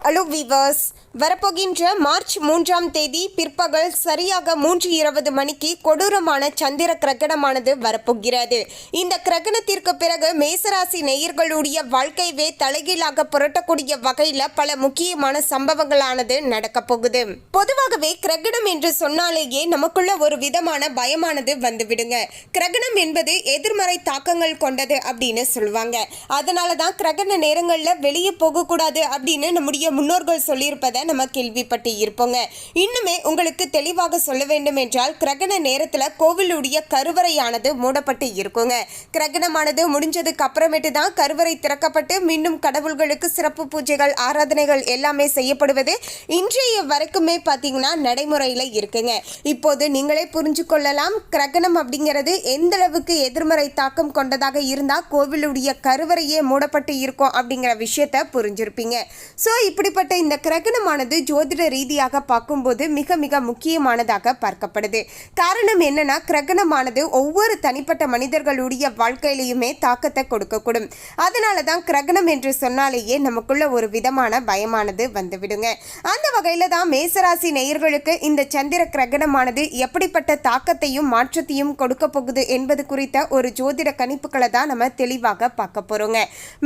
Hello viewers, வரப்போகின்ற March 3ஆம் தேதி பிற்பகல் சரியாக 3:20 மணிக்கு கொடூரமான சந்திர கிரகணமானது வரப்போகிறது. இந்த கிரகணத்திற்கு பிறகு மேசராசி நேயர்களுடைய வாழ்க்கையவே தலைகீழாக புரட்டக்கூடிய வகையில் பல முக்கியமான சம்பவங்களானது நடக்க போகுது. பொதுவாகவே கிரகணம் என்று சொன்னாலேயே நமக்குள்ள ஒரு விதமான பயமானது வந்துவிடுங்க. கிரகணம் என்பது எதிர்மறை தாக்கங்கள் கொண்டது அப்படின்னு சொல்லுவாங்க. அதனால தான் கிரகண நேரங்களில் வெளியே போகக்கூடாது அப்படின்னு நம்முடைய முன்னோர்கள் சொல்லியிருப்பதை நம்ம கேள்விப்பட்டு இருப்போங்க. இன்னுமே உங்களுக்கு தெளிவாக சொல்ல வேண்டும் என்றால், கிரகண நேரத்தில் கோவிலுடைய கருவறையானது மூடப்பட்டு இருக்குங்க. கிரகணமானது முடிஞ்சதுக்கு அப்புறமேட்டு தான் கருவறை திறக்கப்பட்டு மீண்டும் கடவுள்களுக்கு சிறப்பு பூஜைகள், ஆராதனைகள் எல்லாமே செய்யப்படுவது இன்றைய வரைக்குமே பார்த்தீங்கன்னா நடைமுறையில் இருக்குங்க. இப்போது நீங்களே புரிஞ்சு கொள்ளலாம், கிரகணம் அப்படிங்கிறது எந்த அளவுக்கு எதிர்மறை தாக்கம் கொண்டதாக இருந்தால் கோவிலுடைய கருவறையே மூடப்பட்டு இருக்கும் அப்படிங்கிற விஷயத்தை புரிஞ்சிருப்பீங்க. ஸோ இப்படிப்பட்ட இந்த கிரகணமானது ஜோதிட ரீதியாக பார்க்கும்போது மிக மிக முக்கியமானதாக பார்க்கப்படுது. காரணம் என்னன்னா, கிரகணமானது ஒவ்வொரு தனிப்பட்ட மனிதர்களுடைய வாழ்க்கையிலையுமே தாக்கத்தை கொடுக்கக்கூடும். அதனால தான் கிரகணம் என்று சொன்னாலேயே நமக்குள்ள ஒரு விதமான பயமானது வந்துவிடுங்க. அந்த வகையில தான் மேசராசி நேயர்களுக்கு இந்த சந்திர கிரகணமானது எப்படிப்பட்ட தாக்கத்தையும் மாற்றத்தையும் கொடுக்க போகுது என்பது குறித்த ஒரு ஜோதிட கணிப்புகளை தான் நம்ம தெளிவாக பார்க்க போறோங்க.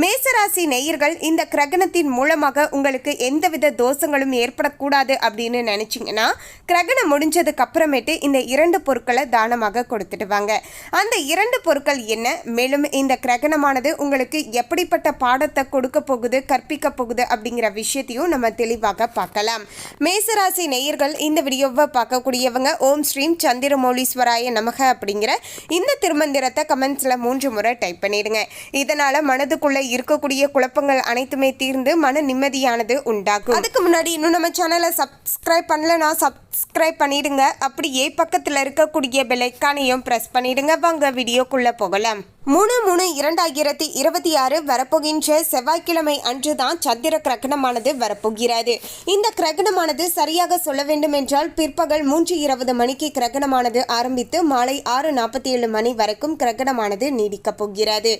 மேசராசி நேயர்கள் இந்த கிரகணத்தின் மூலமாக உங்களுக்கு எந்தவித தோஷங்களும் ஏற்படக்கூடாது அப்படின்னு நினைச்சிங்கன்னா, கிரகணம் முடிஞ்சதுக்கு அப்புறமேட்டு இந்த 2 பொருட்களை தானமாக கொடுத்துட்டு வாங்க. அந்த 2 பொருட்கள் என்ன, மேலும் இந்த கிரகணமானது உங்களுக்கு எப்படிப்பட்ட பாடத்தை கொடுக்க போகுது, கற்பிக்க போகுது அப்படிங்கிற விஷயத்தையும் நம்ம தெளிவாக பார்க்கலாம். மேசராசி நேயர்கள் இந்த வீடியோவை பார்க்கக்கூடியவங்க ஓம் ஸ்ரீம் சந்திரமௌலீஸ்வராய நமக அப்படிங்கிற இந்த திருமந்திரத்தை கமெண்ட்ஸில் 3 முறை டைப் பண்ணிடுங்க. இதனால மனதுக்குள்ள இருக்கக்கூடிய குழப்பங்கள் அனைத்துமே தீர்ந்து மன நிம்மதியானது உண்டாகும். அதுக்கு முன்னாடி இன்னும் நம்ம சேனலை சப்ஸ்கிரைப் பண்ணலனா சப்ஸ்கிரைப் பண்ணிடுங்க. அப்படியே பக்கத்தில் இருக்கக்கூடிய பெல் ஐகானையும் பிரஸ் பண்ணிடுங்க. வாங்க வீடியோக்குள்ள போகலாம். 3/3/2026 வரப்போகின்ற செவ்வாய்க்கிழமை அன்றுதான் சந்திர கிரகணமானது வரப்போகிறது. இந்த கிரகணமானது சரியாக சொல்ல வேண்டும் என்றால் பிற்பகல் 3:20 மணிக்கு கிரகணமானது ஆரம்பித்து மாலை 6:47 மணி வரைக்கும் கிரகணமானது நீடிக்கப் போகிறது.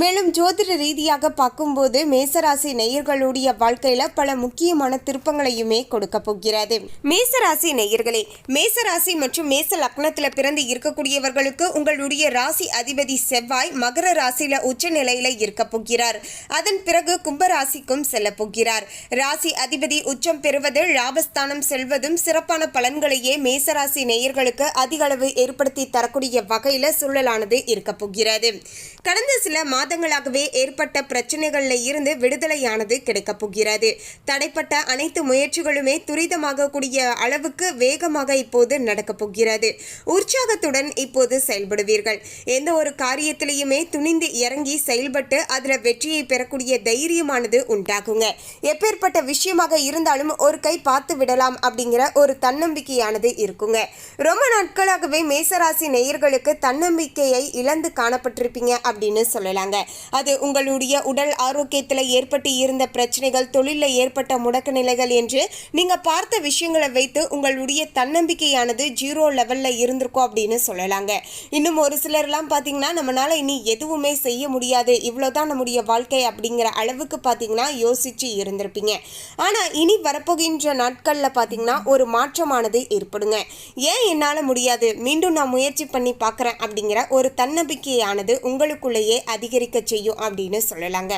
மேலும் ஜோதிட ரீதியாக பார்க்கும்போது மேசராசி நேயர்களுடைய வாழ்க்கையில பல முக்கியமான திருப்பங்களையுமே கொடுக்க போகிறது. மேசராசி நேயர்களே, மேசராசி மற்றும் மேச லக்னத்தில் பிறந்து இருக்கக்கூடியவர்களுக்கு உங்களுடைய ராசி அதிபதி செவ்வாய் மகர ராசியில உச்ச நிலையில இருக்க போகிறார். அதன் பிறகு கும்ப ராசிக்கும் செல்ல போகிறார். ராசி அதிபதி உச்சம் பெறுவது, லாபஸ்தானம் செல்வதும் சிறப்பான பலன்களையே மேசராசி நேயர்களுக்கு அதிக அளவு ஏற்படுத்தி தரக்கூடிய வகையில சூழலானது இருக்க போகிறது. கடந்த சில மாதங்களாகவே ஏற்பட்ட பிரச்சனைகள்ல இருந்து விடுதலையானது கிடைக்க போகிறது. தடைப்பட்ட அனைத்து முயற்சிகளுமே துரிதமாக கூடிய அளவுக்கு வேகமாக இப்போது நடக்க போகிறது. உற்சாகத்துடன் இப்போது செயல்படுவீர்கள். எந்த ஒரு காரியத்திலையும் துணிந்து இறங்கி செயல்பட்டு அதுல வெற்றியை பெறக்கூடிய தைரியமானது உண்டாகுங்க. எப்பேற்பட்ட விஷயமாக இருந்தாலும் ஒரு கை பார்த்து விடலாம் அப்படிங்கிற ஒரு தன்னம்பிக்கையானது இருக்குங்க. ரொம்ப நாட்களாகவே மேசராசி நேயர்களுக்கு தன்னம்பிக்கையை இழந்து காணப்பட்டிருப்பீங்க அப்படின்னு சொல்லலாங்க. அது உங்களுடைய உடல் ஆரோக்கியத்தில் ஏற்பட்டு இருந்த பிரச்சனைகள், தொழிலில் ஏற்பட்ட முடக்க நிலைகள் என்று நீங்க பார்த்த விஷயங்களை வைத்து உங்களுடைய தன்னம்பிக்கையானது 0 லெவல்ல இருந்திருக்கும் அப்படின்னு சொல்லலாங்க. இன்னும் ஒரு சிலர்லாம் பார்த்தீங்கன்னா, நம்மளால இனி எதுவுமே செய்ய முடியாது, இவ்வளோதான் நம்முடைய வாழ்க்கை அப்படிங்கிற அளவுக்கு பார்த்தீங்கன்னா யோசிச்சு இருந்திருப்பீங்க. ஆனால் இனி வரப்போகின்ற நாட்களில் பார்த்தீங்கன்னா ஒரு மாற்றமானது ஏற்படுங்க. ஏன் என்னால் முடியாது, மீண்டும் நான் முயற்சி பண்ணி பார்க்குறேன் அப்படிங்கிற ஒரு தன்னம்பிக்கையானது உங்களுக்குள்ளேயே அதிகரிக்க செய்யும் அப்படின்னு சொல்லலாங்க.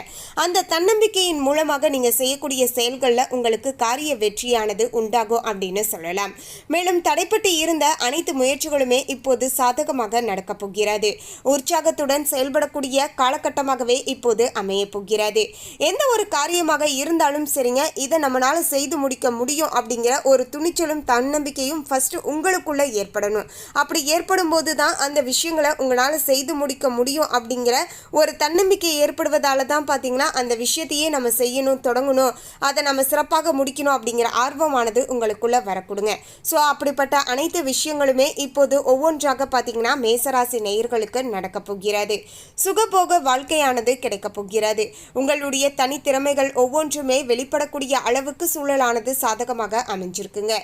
அந்த தன்னம்பிக்கையின் மூலமாக நீங்கள் செய்யக்கூடிய செயல்களில் உங்களுக்கு காரிய வெற்றியானது உண்டாகும் அப்படின்னு சொல்லலாம். மேலும் தடைப்பட்டு இருந்த அனைத்து முயற்சிகளுமே இப்போது சாதகமாக நடக்க போகிறது. உற்சாகத்துடன் செயல்படக்கூடிய காலகட்டமாகவே இப்போது அமைய போகிறது. எந்த ஒரு காரியமாக இருந்தாலும் சரிங்க, இதை நம்மளால செய்து முடிக்க முடியும் அப்படிங்கிற ஒரு துணிச்சலும் தன்னம்பிக்கையும் ஃபர்ஸ்ட் உங்களுக்குள்ள ஏற்படணும். அப்படி ஏற்படும் போது தான் அந்த விஷயங்களை உங்களால் செய்து முடிக்க முடியும் அப்படிங்கிற ஒரு தன்னம்பிக்கை ஏற்படுவதால தான் பார்த்தீங்கன்னா அந்த விஷயத்தையே நம்ம செய்யணும், தொடங்கணும், அதை நம்ம சிறப்பாக முடிக்கணும் அப்படிங்கிற ஆர்வமானது உங்களுக்குள்ள வரக்கூடுங்க. ஸோ அப்படிப்பட்ட அனைத்து விஷயங்களுமே இப்போது ஒவ்வொன்றாக பார்த்தீங்கன்னா மேசராசி நேயர்களுக்கு நடக்க போகிறது. சுகபோக வாழ்க்கையானது கிடைக்க போகிறது. உங்களுடைய தனித்திறமைகள் ஒவ்வொன்றுமே வெளிப்படக்கூடிய அளவுக்கு சூழலானது சாதகமாக அமைஞ்சிருக்குங்க.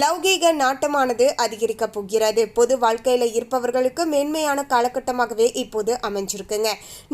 லௌகீக நாட்டமானது அதிகரிக்க போகிறது. பொது வாழ்க்கையில இருப்பவர்களுக்கு மேன்மையான காலகட்டமாகவே இப்போது அமைஞ்சிருக்குங்க.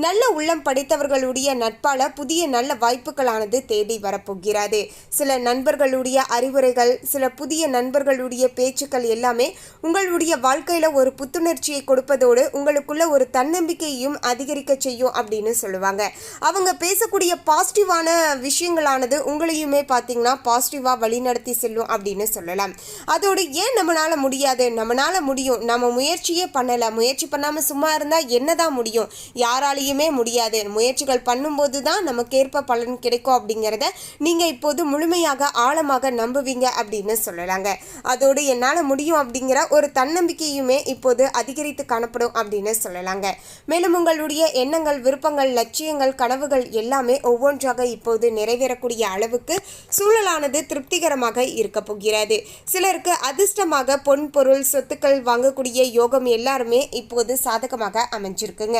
நல்ல உள்ளம் படைத்தவர்களுடைய நட்பால புதிய நல்ல வாய்ப்புகளானது தேடி வரப்போகிறது. வரப்போகிறது. சில நண்பர்களுடைய அறிவுரைகள், சில புதிய நண்பர்களுடைய பேச்சுக்கள் எல்லாமே உங்களுடைய வாழ்க்கையில் ஒரு புத்துணர்ச்சியை கொடுப்பதோடு உங்களுக்குள்ள ஒரு தன்னம்பிக்கையும் அதிகரிக்க செய்யும் அப்படின்னு சொல்லுவாங்க. அவங்க பேசக்கூடிய பாசிட்டிவான விஷயங்களானது உங்களையுமே பார்த்தீங்கன்னா பாசிட்டிவாக வழிநடத்தி செல்லும் அப்படின்னு சொல்லலாம். அதோடு ஏன் நம்மளால முடியாது, நம்மளால முடியும், நம்ம முயற்சியே பண்ணலை, முயற்சி பண்ணாமல் சும்மா இருந்தால் என்னதான் முடியும், யாராலையுமே முடியாது, முயற்சிகள் பண்ணும்போது தான் நமக்கு ஏற்ப பலன் கிடைக்கும் அப்படிங்கிறத நீங்கள் இப்போது முழுமையாக ஆழமாக நம்புவீங்க அப்படின்னு சொல்லலாங்க. அதோடு என்னால் முடியும் அப்படிங்கிற ஒரு தன்னம்பிக்கையுமே இப்போது அதிகரித்து காணப்படும் அப்படின்னு சொல்லலாங்க. மேலும் உங்களுடைய எண்ணங்கள், விருப்பங்கள், லட்சியங்கள், கனவுகள் எல்லாமே ஒவ்வொன்றாக இப்போது நிறைவேறக்கூடிய அளவுக்கு சூழலானது திருப்திகரமாக இருக்க போகிறது. சிலருக்கு அதிர்ஷ்டமாக பொன் பொருள் சொத்துக்கள் வாங்கக்கூடிய யோகம் எல்லாருமே இப்போது சாதகமாக அமைஞ்சிருக்குங்க.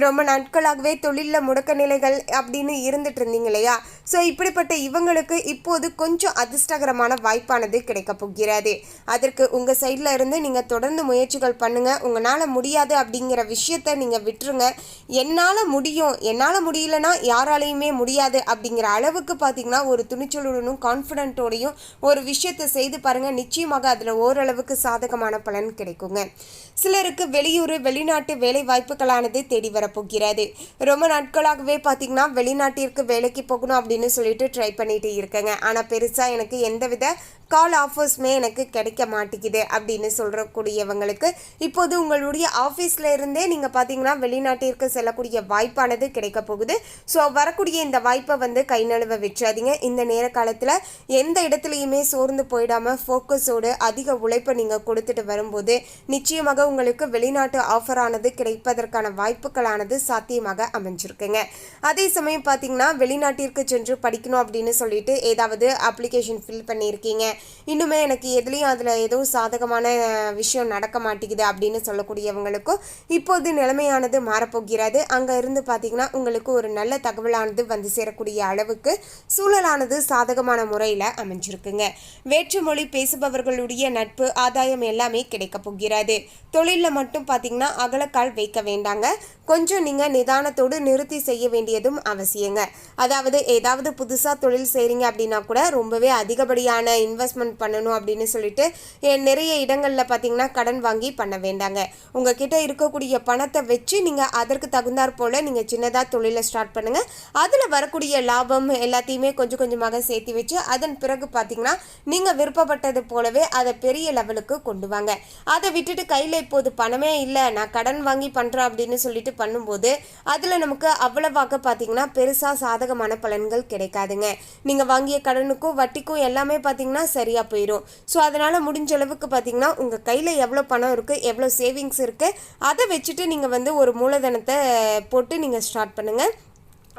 ரொம்ப நாட்களாகவே தொழிலில் முடக்க நிலைகள் அப்படின்னு இருந்துட்டு இருந்தீங்க இல்லையா? ஸோ இப்படிப்பட்ட இவங்களுக்கு இப்போது கொஞ்சம் அதிர்ஷ்டகரமான வாய்ப்பானது கிடைக்க போகிறது. அதற்கு உங்கள் சைடில் இருந்து நீங்கள் தொடர்ந்து முயற்சிகள் பண்ணுங்கள். உங்களால் முடியாது அப்படிங்கிற விஷயத்தை நீங்கள் விட்டுருங்க. என்னால் முடியும், என்னால் முடியலன்னா யாராலையுமே முடியாது அப்படிங்கிற அளவுக்கு பார்த்தீங்கன்னா ஒரு துணிச்சலுடனும் கான்ஃபிடென்ட்டோடையும் ஒரு விஷயத்தை செய்து பாருங்கள். நிச்சயமாக அதில் ஓரளவுக்கு சாதகமான பலன் கிடைக்குங்க. சிலருக்கு வெளியூர், வெளிநாட்டு வேலை வாய்ப்புகளானது தேடி வரப்போகிறது. ரொம்ப நாட்களாகவே பார்த்தீங்கன்னா வெளிநாட்டிற்கு வேலைக்கு போகணும் அப்படின்னு சொல்லிட்டு ட்ரை பண்ணிட்டு இருக்கேங்க. ஆனால் பெருசாக எனக்கு எந்தவித கால் ஆஃபர்ஸுமே எனக்கு கிடைக்க மாட்டேங்குது அப்படின்னு சொல்கிறக்கூடியவங்களுக்கு இப்போது உங்களுடைய ஆஃபீஸில் இருந்தே நீங்கள் பார்த்தீங்கன்னா வெளிநாட்டிற்கு செல்லக்கூடிய வாய்ப்பானது கிடைக்க போகுது. ஸோ வரக்கூடிய இந்த வாய்ப்பை வந்து கை நழுவ விட்டுறாதீங்க. இந்த நேர காலத்தில் எந்த இடத்துலையுமே சோர்ந்து போயிடாமல் ஃபோக்கஸோடு அதிக உழைப்பை நீங்கள் கொடுத்துட்டு வரும்போது நிச்சயமாக உங்களுக்கு வெளிநாட்டு ஆஃபரானது கிடைப்பதற்கான வாய்ப்புகளானது சாத்தியமாக அமைஞ்சிருக்குங்க. அதே சமயம் பார்த்தீங்கன்னா வெளிநாட்டிற்கு சென்று படிக்கணும் அப்படின்னு சொல்லிட்டு ஏதாவது அப்ளிகேஷன் ஃபில் பண்ணியிருக்கீங்க, இன்னுமே எனக்கு எதுலேயும் அதில் ஏதோ சாதகமான விஷயம் நடக்க மாட்டேங்குது அப்படின்னு சொல்லக்கூடியவங்களுக்கும் இப்போது நிலைமையானது மாறப்போகிறது. அங்கே இருந்து பார்த்தீங்கன்னா உங்களுக்கு ஒரு நல்ல தகவலானது வந்து சேரக்கூடிய அளவுக்கு சூழலானது சாதகமான முறையில் அமைஞ்சிருக்குங்க. வேற்று மொழி பேசுபவர்களுடைய நட்பு, ஆதாயம் எல்லாமே கிடைக்க போகிறது. தொழிலில் மட்டும் பார்த்தீங்கன்னா அகலக்கால் வைக்க வேண்டாங்க. கொஞ்சம் நீங்கள் நிதானத்தோடு நிறுத்தி செய்ய வேண்டியதும் அவசியங்க. அதாவது ஏதாவது புதுசாக தொழில் செய்கிறீங்க அப்படின்னா கூட ரொம்பவே அதிகப்படியான இன்வெஸ்ட்மெண்ட் பண்ணணும் அப்படின்னு சொல்லிட்டு நிறைய இடங்களில் பார்த்தீங்கன்னா கடன் வாங்கி பண்ண வேண்டாங்க. உங்ககிட்ட இருக்கக்கூடிய பணத்தை வச்சு நீங்கள் அதற்கு தகுந்தாற் போல் நீங்கள் சின்னதாக தொழிலை ஸ்டார்ட் பண்ணுங்கள். அதில் வரக்கூடிய லாபம் எல்லாத்தையுமே கொஞ்சம் கொஞ்சமாக சேர்த்து வச்சு அதன் பிறகு பார்த்தீங்கன்னா நீங்கள் விருப்பப்பட்டது போலவே அதை பெரிய லெவலுக்கு கொண்டு வாங்க. அதை விட்டுட்டு கையில் இப்போது பணமே இல்லை, நான் கடன் வாங்கி பண்ணுறேன் அப்படின்னு சொல்லிட்டு பண்ணும்போது அதில் நமக்கு அவ்வளவாக பார்த்தீங்கன்னா பெருசாக சாதகமான பலன்கள் கிடைக்காதுங்க. நீங்கள் வாங்கிய கடனுக்கும் வட்டிக்கும் எல்லாமே பார்த்தீங்கன்னா சரியாக போயிடும். ஸோ அதனால் முடிஞ்ச அளவுக்கு பார்த்தீங்கன்னா உங்கள் கையில் எவ்வளோ பணம் இருக்குது, எவ்வளோ சேவிங்ஸ் இருக்குது, அதை வச்சுட்டு நீங்கள் வந்து ஒரு மூலதனத்தை போட்டு நீங்கள் ஸ்டார்ட் பண்ணுங்கள்.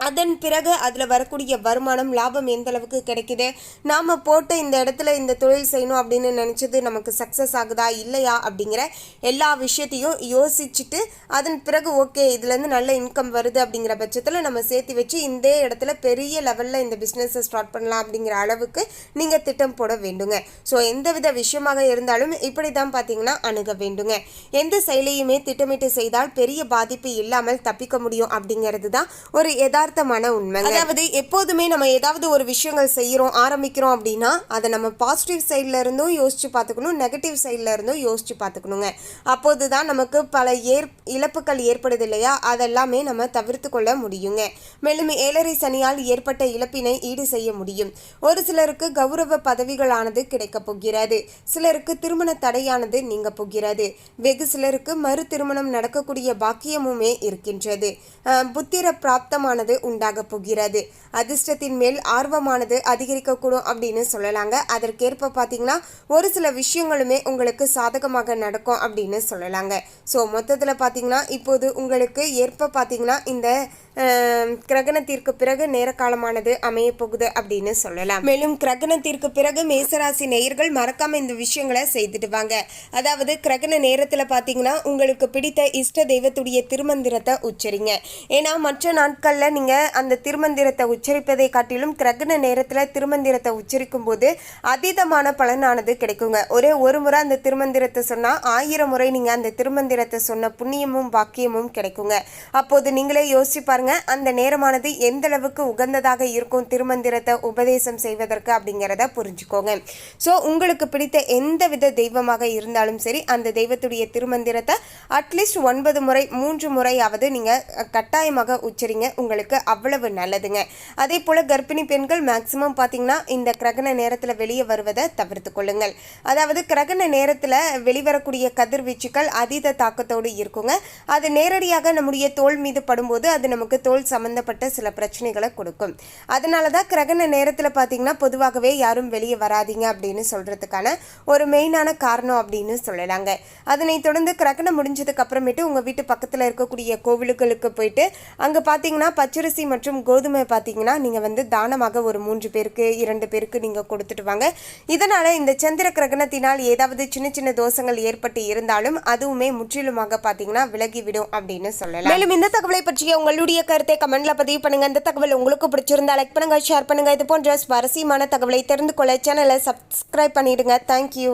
அதன் பிறகு அதில் வரக்கூடிய வருமானம், லாபம் எந்த அளவுக்கு கிடைக்குது, நாம் போட்டு இந்த இடத்துல இந்த தொழில் செய்யணும் அப்படின்னு நினச்சது நமக்கு சக்ஸஸ் ஆகுதா இல்லையா அப்படிங்கிற எல்லா விஷயத்தையும் யோசிச்சுட்டு அதன் பிறகு ஓகே இதுலேருந்து நல்ல இன்கம் வருது அப்படிங்கிற பட்சத்தில் நம்ம சேர்த்து வச்சு இந்த இடத்துல பெரிய லெவலில் இந்த பிஸ்னஸை ஸ்டார்ட் பண்ணலாம் அப்படிங்கிற அளவுக்கு நீங்கள் திட்டம் போட வேண்டுங்க. ஸோ எந்தவித விஷயமாக இருந்தாலும் இப்படி தான் பார்த்தீங்கன்னா அணுக வேண்டுங்க. எந்த செயலையுமே திட்டமிட்டு செய்தால் பெரிய பாதிப்பு இல்லாமல் தப்பிக்க முடியும் அப்படிங்கிறது தான் ஒரு உண்மை. அதாவது எப்போதுமே நம்ம ஏதாவது ஒரு விஷயங்கள் செய்யறோம், ஆரம்பிக்கிறோம் அப்படின்னா அதை நம்ம பாசிட்டிவ் சைட்ல இருந்தும் யோசிச்சு பார்த்துக்கணும், நெகட்டிவ் சைட்ல இருந்தும் யோசிச்சு பார்த்துக்கணுங்க. அப்போதுதான் நமக்கு பல இழப்புகள் ஏற்படுது இல்லையா, அதெல்லாமே நம்ம தவிர்த்து கொள்ள முடியுங்க. மேலும் 7.5 சனியால் ஏற்பட்ட இழப்பினை ஈடு செய்ய முடியும். ஒரு சிலருக்கு கௌரவ பதவிகளானது கிடைக்க போகிறது. சிலருக்கு திருமண தடையானது நீங்க போகிறது. வெகு சிலருக்கு மறு திருமணம் நடக்கக்கூடிய பாக்கியமுமே இருக்கின்றது. புத்திர பிராப்தமானது உண்டாக போகிறது. அதிர்ஷ்டத்தின் மேல் ஆர்வமானது அதிகரிக்கக்கூடும் அப்படின்னு சொல்லலாங்க. அதற்கேற்ப பார்த்தீங்கன்னா ஒரு சில விஷயங்களுமே உங்களுக்கு சாதகமாக நடக்கும் அப்படின்னு சொல்லலாங்க. ஸோ மொத்தத்தில் பார்த்தீங்கன்னா இப்போது உங்களுக்கு ஏற்ப பார்த்தீங்கன்னா இந்த கிரகணத்திற்கு பிறகு நேர காலமானது அமைய போகுது அப்படின்னு சொல்லலாம். மேலும் கிரகணத்திற்கு பிறகு மேசராசி நேயர்கள் மறக்காம இந்த விஷயங்களை செய்துட்டு வாங்க. அதாவது கிரகண நேரத்தில் பார்த்தீங்கன்னா உங்களுக்கு பிடித்த இஷ்ட தெய்வத்துடைய திருமந்திரத்தை உச்சரிங்க. ஏன்னா மற்ற நாட்களில் நீங்கள் நீங்கள் அந்த திருமந்திரத்தை உச்சரிப்பதை காட்டிலும் கிரகண நேரத்தில் திருமந்திரத்தை உச்சரிக்கும் போது அதீதமான பலனானது கிடைக்குங்க. ஒரு முறை அந்த திருமந்திரத்தை சொன்னால் 1000 முறை நீங்கள் அந்த திருமந்திரத்தை சொன்ன புண்ணியமும் பாக்கியமும் கிடைக்குங்க. அப்போது நீங்களே யோசிச்சு பாருங்க, அந்த நேரமானது எந்த அளவுக்கு உகந்ததாக இருக்கும் திருமந்திரத்தை உபதேசம் செய்வதற்கு அப்படிங்கிறத புரிஞ்சுக்கோங்க. ஸோ உங்களுக்கு பிடித்த எந்த வித தெய்வமாக இருந்தாலும் சரி, அந்த தெய்வத்துடைய திருமந்திரத்தை அட்லீஸ்ட் 9 முறை 3 முறையாவது நீங்கள் கட்டாயமாக உச்சரிங்க. உங்களுக்கு அவ்வளவு நல்லதுங்க. அதே போல் கர்ப்பிணி பெண்கள் மேக்சிமம் பார்த்தீங்கன்னா இந்த கிரகண நேரத்தில் வெளியே வருவதை தவிர்த்து கொள்ளுங்கள். அதாவது கிரகண நேரத்தில் வெளிவரக்கூடிய கதிர்வீச்சுக்கள் அதீத தாக்கத்தோடு இருக்குங்க. அது நேரடியாக நம்முடைய தோல் மீது படும்போது அது நமக்கு தோல் சம்பந்தப்பட்ட சில பிரச்சனைகளை கொடுக்கும். அதனால தான் கிரகண நேரத்தில் பார்த்தீங்கன்னா பொதுவாகவே யாரும் வெளியே வராதிங்க அப்படின்னு சொல்கிறதுக்கான ஒரு மெயினான காரணம் அப்படின்னு சொல்லலாங்க. அதனை தொடர்ந்து கிரகணம் முடிஞ்சதுக்கு அப்புறமேட்டு உங்கள் வீட்டு பக்கத்தில் இருக்கக்கூடிய கோவிலுகளுக்கு போயிட்டு அங்கே பார்த்தீங்கன்னா பச்சரிசி மற்றும் கோதுமை பார்த்தீங்கன்னா நீங்கள் தானமாக ஒரு 3 பேருக்கு 2 பேருக்கு நீங்கள் கொடுத்துட்டு வாங்க. இதனால் இந்த சந்திர கிரகணத்தினால் ஏதாவது சின்ன சின்ன தோஷங்கள் ஏற்பட்டு இருந்தாலும் அதுவுமே முற்றிலுமாக பார்த்தீங்கன்னா விலகிவிடும் அப்படின்னு சொல்லலாம். மேலும் இந்த தகவலை பற்றிய உங்களுடைய கருத்தை கமெண்ட்ல பதிவு பண்ணுங்க. இந்த தகவல் உங்களுக்கு பிடிச்சிருந்தா லைக் பண்ணுங்க, ஷேர் பண்ணுங்க. இது போன்ற சுவாரஸ்யமான தகவலை தெரிந்து கொள்ள சேனலை சப்ஸ்கிரைப் பண்ணிடுங்க. தேங்க்யூ.